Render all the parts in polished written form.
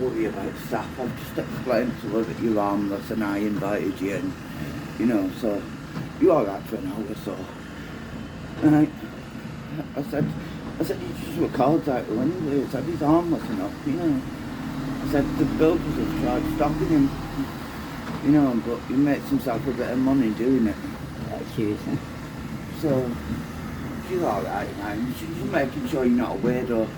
worry about staff. I've just explained to her that you're harmless and I invited you, and you know, so you're all right for an hour or so. And I said, you just were cards out the window. I said, he's harmless enough, you know. I said, the builders have tried stopping him, you know, but he makes himself a bit of money doing it. Cheers. So, she's alright, man. She's just making sure you're not a weirdo.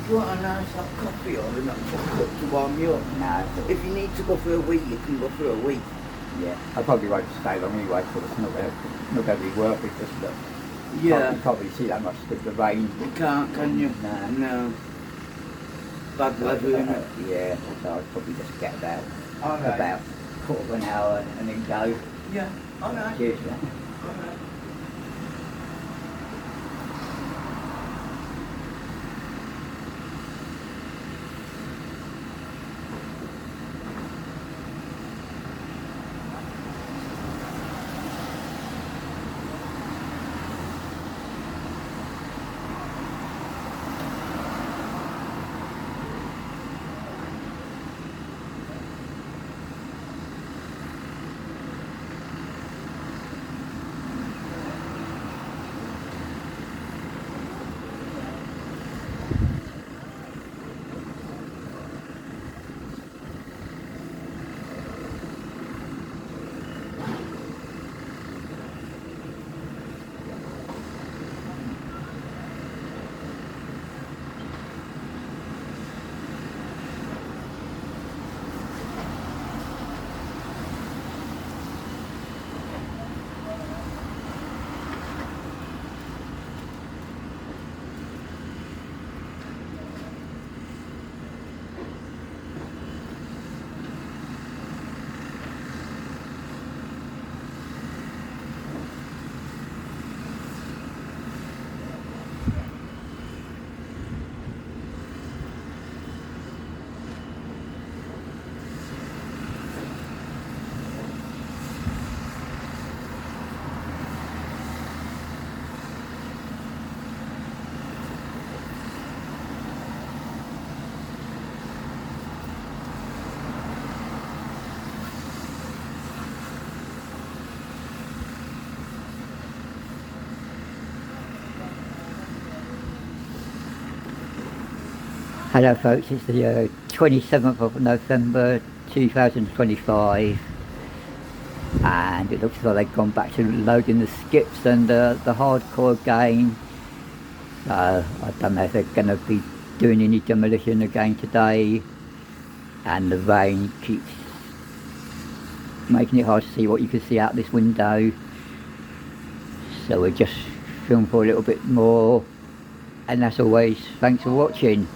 Do you want a nice hot coffee or a chocolate to warm you up? No. If you need to go for a week, you can go for a week. Yeah, I probably won't stay long anyway, so it's not going to be worth it. Just that Yeah. you can't really see that much with the rain. You can't, can you? No. No. Bad weather, isn't it? Yeah, so I'd probably just get about Alright. about quarter of an hour and then go. Yeah, alright. Cheers. Yeah. Alright. Hello folks, it's the 27th of November 2025 and it looks like they've gone back to loading the skips and the hardcore again. So I don't know if they're going to be doing any demolition again today, and the rain keeps making it hard to see what you can see out this window, so we'll just film for a little bit more, and as always, thanks for watching.